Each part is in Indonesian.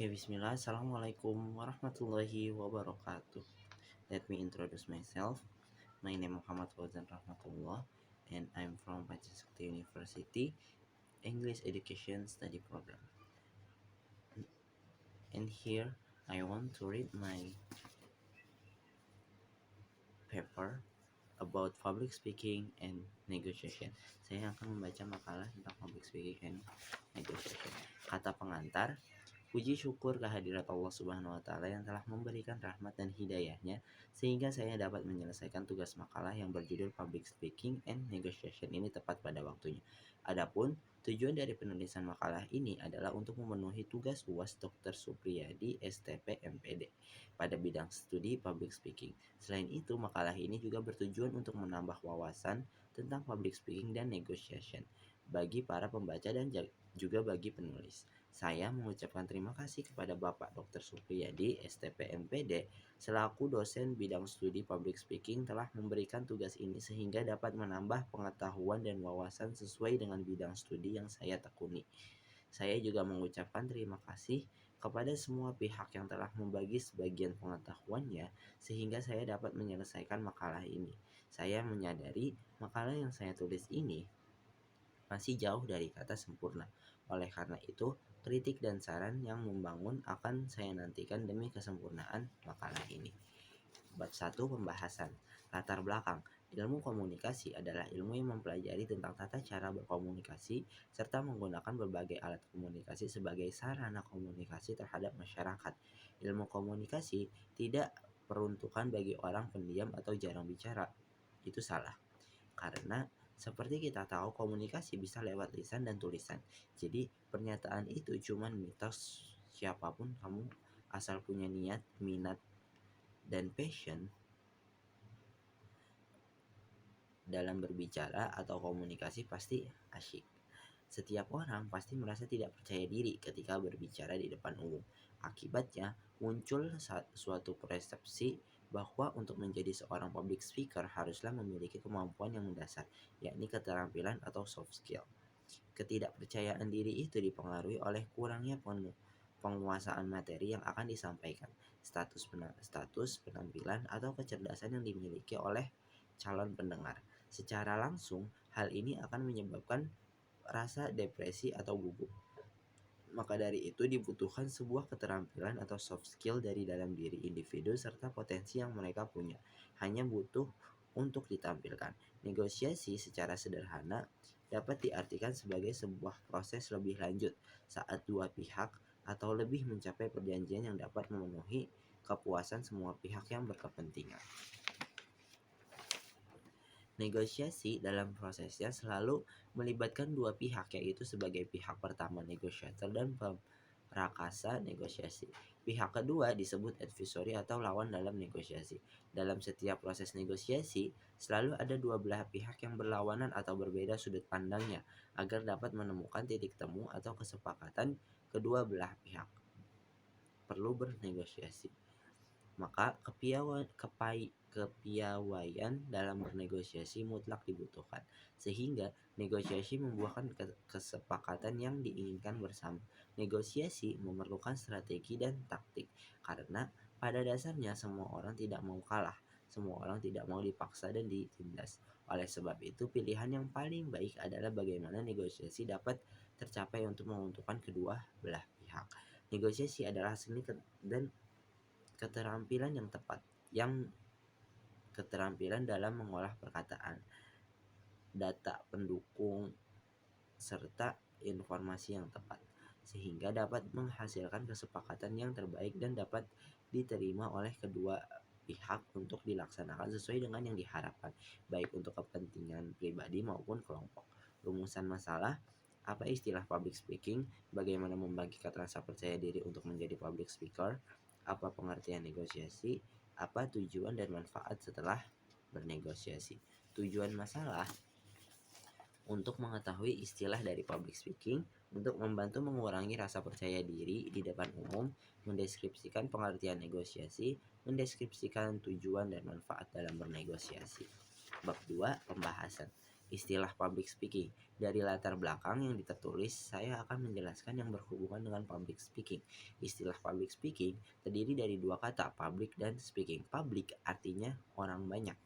Oke, bismillah. Assalamualaikum warahmatullahi wabarakatuh. Let me introduce myself. My name Muhammad Fauzan Rahmatullah and I'm from Pancasila University English Education Study Program. And here I want to read my paper about public speaking and negotiation. Saya akan membaca makalah tentang public speaking and negotiation. Kata pengantar, puji syukur kehadirat Allah Subhanahu wa Ta'ala yang telah memberikan rahmat dan hidayahnya sehingga saya dapat menyelesaikan tugas makalah yang berjudul Public Speaking and Negotiation ini tepat pada waktunya. Adapun tujuan dari penulisan makalah ini adalah untuk memenuhi tugas UAS Dr. Supriyadi STP MPD pada bidang studi Public Speaking. Selain itu, makalah ini juga bertujuan untuk menambah wawasan tentang public speaking dan negotiation bagi para pembaca dan juga bagi penulis. Saya mengucapkan terima kasih kepada Bapak Dr. Supriyadi, STP MPD, selaku dosen bidang studi public speaking telah memberikan tugas ini sehingga dapat menambah pengetahuan dan wawasan sesuai dengan bidang studi yang saya tekuni. Saya juga mengucapkan terima kasih kepada semua pihak yang telah membagi sebagian pengetahuannya sehingga saya dapat menyelesaikan makalah ini. Saya menyadari makalah yang saya tulis ini masih jauh dari kata sempurna. Oleh karena itu, kritik dan saran yang membangun akan saya nantikan demi kesempurnaan makalah ini. Bab 1 pembahasan. Latar belakang. Ilmu komunikasi adalah ilmu yang mempelajari tentang tata cara berkomunikasi serta menggunakan berbagai alat komunikasi sebagai sarana komunikasi terhadap masyarakat. Ilmu komunikasi tidak peruntukan bagi orang pendiam atau jarang bicara. Itu salah. Karena seperti kita tahu komunikasi bisa lewat lisan dan tulisan. Jadi pernyataan itu cuman mitos. Siapapun kamu asal punya niat, minat, dan passion dalam berbicara atau komunikasi pasti asyik. Setiap orang pasti merasa tidak percaya diri ketika berbicara di depan umum. Akibatnya muncul suatu persepsi bahwa untuk menjadi seorang public speaker haruslah memiliki kemampuan yang mendasar, yakni keterampilan atau soft skill. Ketidakpercayaan diri itu dipengaruhi oleh kurangnya penguasaan materi yang akan disampaikan, status penampilan atau kecerdasan yang dimiliki oleh calon pendengar. Secara langsung, hal ini akan menyebabkan rasa depresi atau gugup. Maka dari itu dibutuhkan sebuah keterampilan atau soft skill dari dalam diri individu serta potensi yang mereka punya. Hanya butuh untuk ditampilkan. Negosiasi secara sederhana dapat diartikan sebagai sebuah proses lebih lanjut saat dua pihak atau lebih mencapai perjanjian yang dapat memenuhi kepuasan semua pihak yang berkepentingan. Negosiasi dalam prosesnya selalu melibatkan dua pihak, yaitu sebagai pihak pertama negosiator dan perakasa negosiasi. Pihak kedua disebut advisory atau lawan dalam negosiasi. Dalam setiap proses negosiasi, selalu ada dua belah pihak yang berlawanan atau berbeda sudut pandangnya agar dapat menemukan titik temu atau kesepakatan kedua belah pihak. Perlu bernegosiasi. Maka kepiawaian dalam bernegosiasi mutlak dibutuhkan, sehingga negosiasi membuahkan kesepakatan yang diinginkan bersama. Negosiasi memerlukan strategi dan taktik, karena pada dasarnya semua orang tidak mau kalah, semua orang tidak mau dipaksa dan ditindas. Oleh sebab itu, pilihan yang paling baik adalah bagaimana negosiasi dapat tercapai untuk menguntungkan kedua belah pihak. Negosiasi adalah seni dan keterampilan yang tepat, keterampilan dalam mengolah perkataan, data pendukung, serta informasi yang tepat, sehingga dapat menghasilkan kesepakatan yang terbaik dan dapat diterima oleh kedua pihak untuk dilaksanakan sesuai dengan yang diharapkan, baik untuk kepentingan pribadi maupun kelompok. Rumusan masalah, apa istilah public speaking, bagaimana membangkitkan rasa percaya diri untuk menjadi public speaker, apa pengertian negosiasi, apa tujuan dan manfaat setelah bernegosiasi. Tujuan masalah untuk mengetahui istilah dari public speaking, untuk membantu mengurangi rasa percaya diri di depan umum, mendeskripsikan pengertian negosiasi, mendeskripsikan tujuan dan manfaat dalam bernegosiasi. Bab 2 pembahasan. Istilah public speaking. Dari latar belakang yang tertulis, saya akan menjelaskan yang berhubungan dengan public speaking. Istilah public speaking terdiri dari dua kata, public dan speaking. Public artinya orang banyak,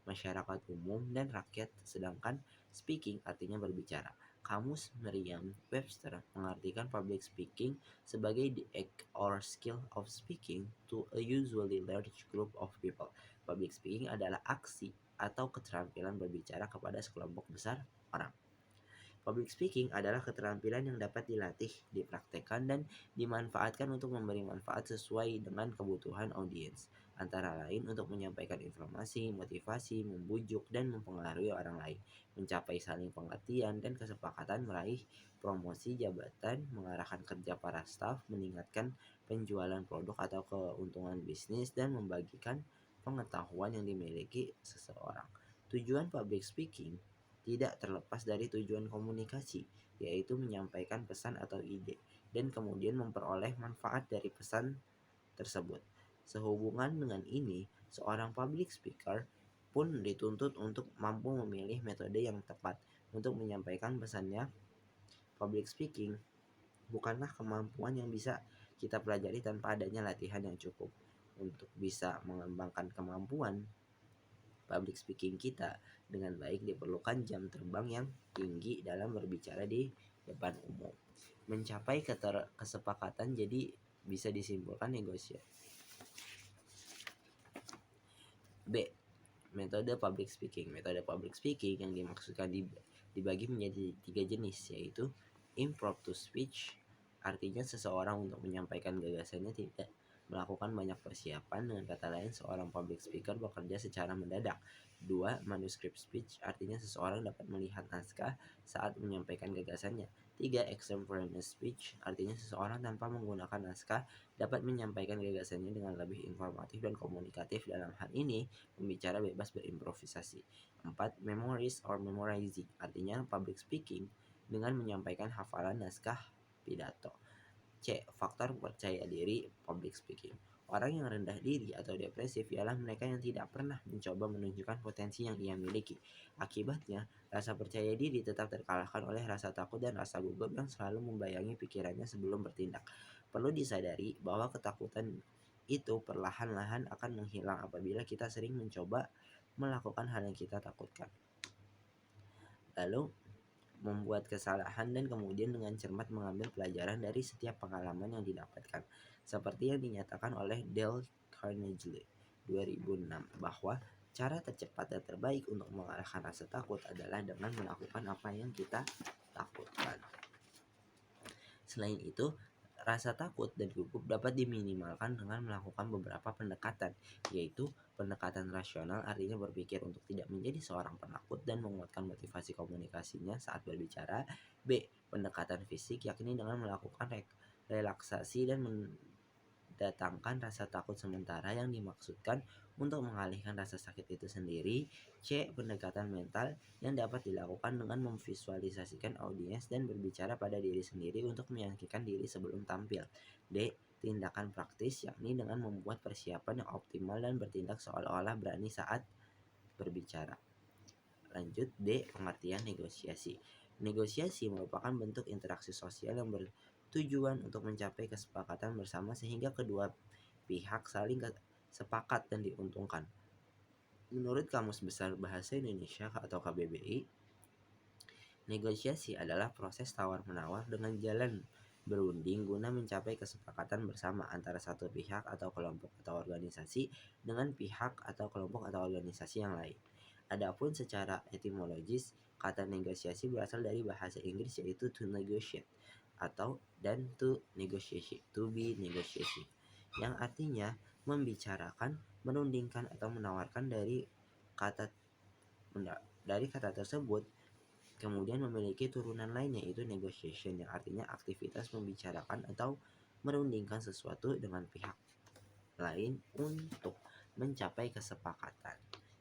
masyarakat umum, dan rakyat, sedangkan speaking artinya berbicara. Kamus Merriam-Webster mengartikan public speaking sebagai the act or skill of speaking to a usually large group of people. Public speaking adalah aksi atau keterampilan berbicara kepada sekelompok besar orang. Public speaking adalah keterampilan yang dapat dilatih, dipraktekkan, dan dimanfaatkan untuk memberi manfaat sesuai dengan kebutuhan audiens, antara lain untuk menyampaikan informasi, motivasi, membujuk, dan mempengaruhi orang lain, mencapai saling pengertian dan kesepakatan, meraih promosi jabatan, mengarahkan kerja para staf, meningkatkan penjualan produk atau keuntungan bisnis, dan membagikan pengetahuan yang dimiliki seseorang. Tujuan public speaking tidak terlepas dari tujuan komunikasi, yaitu menyampaikan pesan atau ide, dan kemudian memperoleh manfaat dari pesan tersebut. Sehubungan dengan ini, seorang public speaker pun dituntut untuk mampu memilih metode yang tepat untuk menyampaikan pesannya. Public speaking bukanlah kemampuan yang bisa kita pelajari tanpa adanya latihan yang cukup. Untuk bisa mengembangkan kemampuan public speaking kita dengan baik diperlukan jam terbang yang tinggi dalam berbicara di depan umum. Mencapai kesepakatan jadi bisa disimpulkan negosiasi. B. Metode public speaking. Metode public speaking yang dimaksudkan dibagi menjadi 3 jenis, yaitu impromptu speech, artinya seseorang untuk menyampaikan gagasannya tidak melakukan banyak persiapan. Dengan kata lain, seorang public speaker bekerja secara mendadak. 2. Manuscript speech, artinya seseorang dapat melihat naskah saat menyampaikan gagasannya. 3. Extemporaneous speech, artinya seseorang tanpa menggunakan naskah dapat menyampaikan gagasannya dengan lebih informatif dan komunikatif. Dalam hal ini, pembicara bebas berimprovisasi. 4. Memories or memorizing, artinya public speaking dengan menyampaikan hafalan naskah pidato. C. Faktor percaya diri public speaking. Orang yang rendah diri atau depresif ialah mereka yang tidak pernah mencoba menunjukkan potensi yang ia miliki. Akibatnya, rasa percaya diri tetap terkalahkan oleh rasa takut dan rasa gugup yang selalu membayangi pikirannya sebelum bertindak. Perlu disadari bahwa ketakutan itu perlahan-lahan akan menghilang apabila kita sering mencoba melakukan hal yang kita takutkan. Lalu, membuat kesalahan dan kemudian dengan cermat mengambil pelajaran dari setiap pengalaman yang didapatkan. Seperti yang dinyatakan oleh Dale Carnegie 2006 bahwa cara tercepat dan terbaik untuk mengalahkan rasa takut adalah dengan melakukan apa yang kita takutkan. Selain itu, rasa takut dan gugup dapat diminimalkan dengan melakukan beberapa pendekatan, yaitu pendekatan rasional, artinya berpikir untuk tidak menjadi seorang penakut dan menguatkan motivasi komunikasinya saat berbicara. B. Pendekatan fisik, yakni dengan melakukan relaksasi dan mendatangkan rasa takut sementara yang dimaksudkan untuk mengalihkan rasa sakit itu sendiri. C. Pendekatan mental yang dapat dilakukan dengan memvisualisasikan audiens dan berbicara pada diri sendiri untuk meyakinkan diri sebelum tampil. D. Tindakan praktis, yakni dengan membuat persiapan yang optimal dan bertindak seolah-olah berani saat berbicara. Lanjut, D. Pengertian negosiasi. Negosiasi merupakan bentuk interaksi sosial yang bertujuan untuk mencapai kesepakatan bersama sehingga kedua pihak saling sepakat dan diuntungkan. Menurut Kamus Besar Bahasa Indonesia atau KBBI, negosiasi adalah proses tawar-menawar dengan jalan berunding guna mencapai kesepakatan bersama antara satu pihak atau kelompok atau organisasi dengan pihak atau kelompok atau organisasi yang lain. Adapun secara etimologis, kata negosiasi berasal dari bahasa Inggris yaitu to negotiate atau dan to negotiation, to be negotiation, yang artinya membicarakan, menundingkan atau menawarkan. Dari kata tersebut kemudian memiliki turunan lain yaitu negotiation, yang artinya aktivitas membicarakan atau merundingkan sesuatu dengan pihak lain untuk mencapai kesepakatan.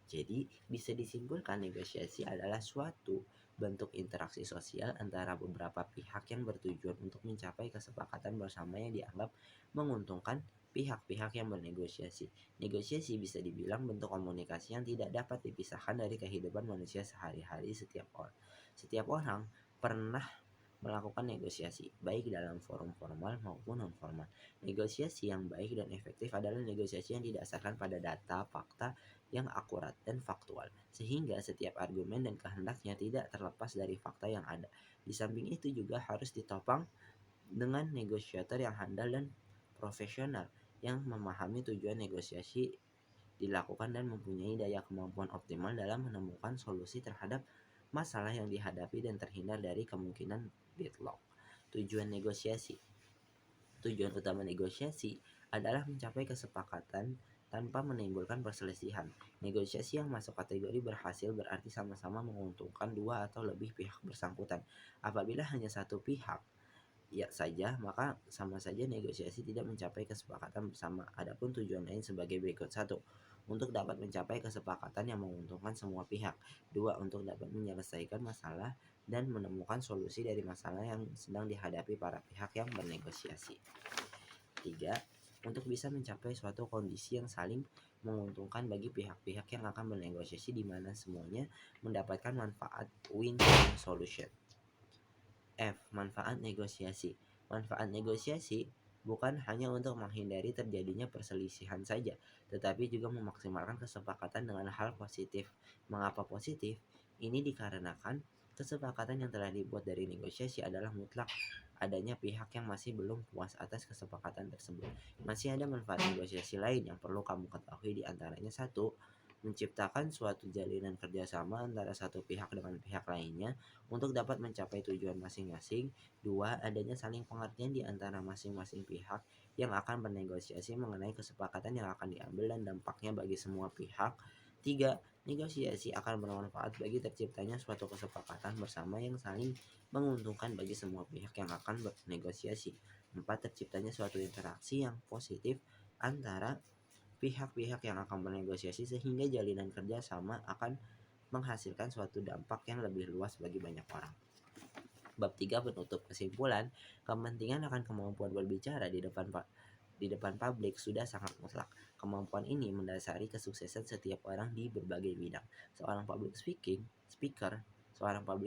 Jadi bisa disimpulkan negosiasi adalah suatu bentuk interaksi sosial antara beberapa pihak yang bertujuan untuk mencapai kesepakatan bersama yang dianggap menguntungkan pihak-pihak yang bernegosiasi. Negosiasi bisa dibilang bentuk komunikasi yang tidak dapat dipisahkan dari kehidupan manusia sehari-hari. Setiap orang pernah melakukan negosiasi, baik dalam forum formal maupun non-formal. Negosiasi yang baik dan efektif adalah negosiasi yang didasarkan pada data, fakta yang akurat dan faktual, sehingga setiap argumen dan kehendaknya tidak terlepas dari fakta yang ada. Di samping itu juga harus ditopang dengan negosiator yang handal dan profesional yang memahami tujuan negosiasi dilakukan dan mempunyai daya kemampuan optimal dalam menemukan solusi terhadap masalah yang dihadapi dan terhindar dari kemungkinan deadlock. Tujuan negosiasi. Tujuan utama negosiasi adalah mencapai kesepakatan tanpa menimbulkan perselisihan. Negosiasi yang masuk kategori berhasil berarti sama-sama menguntungkan dua atau lebih pihak bersangkutan. Apabila hanya satu pihak saja, maka sama saja negosiasi tidak mencapai kesepakatan bersama. Adapun tujuan lain sebagai berikut: 1. Untuk dapat mencapai kesepakatan yang menguntungkan semua pihak. 2. Untuk dapat menyelesaikan masalah dan menemukan solusi dari masalah yang sedang dihadapi para pihak yang bernegosiasi. 3. Untuk bisa mencapai suatu kondisi yang saling menguntungkan bagi pihak-pihak yang akan bernegosiasi, di mana semuanya mendapatkan manfaat win-win solution. F. Manfaat negosiasi. Manfaat negosiasi bukan hanya untuk menghindari terjadinya perselisihan saja, tetapi juga memaksimalkan kesepakatan dengan hal positif. Mengapa positif? Ini dikarenakan kesepakatan yang telah dibuat dari negosiasi adalah mutlak adanya pihak yang masih belum puas atas kesepakatan tersebut. Masih ada manfaat negosiasi lain yang perlu kamu ketahui, di antaranya: 1. Menciptakan suatu jalinan kerjasama antara satu pihak dengan pihak lainnya untuk dapat mencapai tujuan masing-masing. 2. Adanya saling pengertian di antara masing-masing pihak yang akan bernegosiasi mengenai kesepakatan yang akan diambil dan dampaknya bagi semua pihak. 3. Negosiasi akan bermanfaat bagi terciptanya suatu kesepakatan bersama yang saling menguntungkan bagi semua pihak yang akan bernegosiasi. 4. Terciptanya suatu interaksi yang positif antara pihak-pihak yang akan bernegosiasi sehingga jalinan kerja sama akan menghasilkan suatu dampak yang lebih luas bagi banyak orang. Bab 3 penutup. Kesimpulan: kepentingan akan kemampuan berbicara di depan publik sudah sangat mutlak. Kemampuan ini mendasari kesuksesan setiap orang di berbagai bidang. Seorang public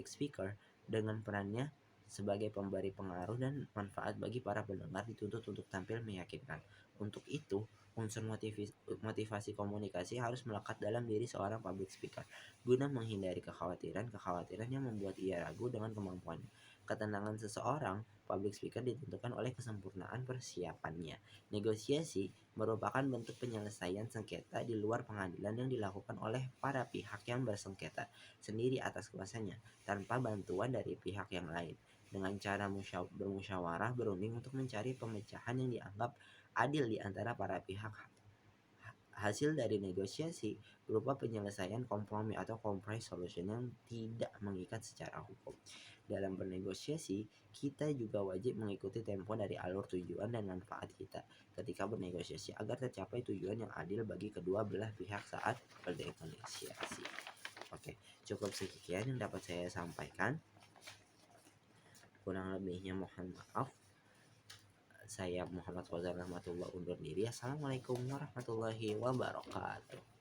speaker dengan perannya sebagai pemberi pengaruh dan manfaat bagi para pendengar dituntut untuk tampil meyakinkan. Untuk itu, unsur motivasi komunikasi harus melekat dalam diri seorang public speaker, guna menghindari kekhawatiran yang membuat ia ragu dengan kemampuannya. Ketenangan seseorang public speaker ditentukan oleh kesempurnaan persiapannya. Negosiasi merupakan bentuk penyelesaian sengketa di luar pengadilan yang dilakukan oleh para pihak yang bersengketa sendiri atas kuasanya, tanpa bantuan dari pihak yang lain. Dengan cara bermusyawarah berunding untuk mencari pemecahan yang dianggap adil di antara para pihak. Hasil dari negosiasi berupa penyelesaian kompromi atau compromise solution yang tidak mengikat secara hukum. Dalam bernegosiasi, kita juga wajib mengikuti tempo dari alur tujuan dan manfaat kita ketika bernegosiasi agar tercapai tujuan yang adil bagi kedua belah pihak saat bernegosiasi. Oke, cukup sekian yang dapat saya sampaikan. Kurang lebihnya mohon maaf. Saya Muhammad Fauzan Rahmatullah undur diri. Assalamualaikum warahmatullahi wabarakatuh.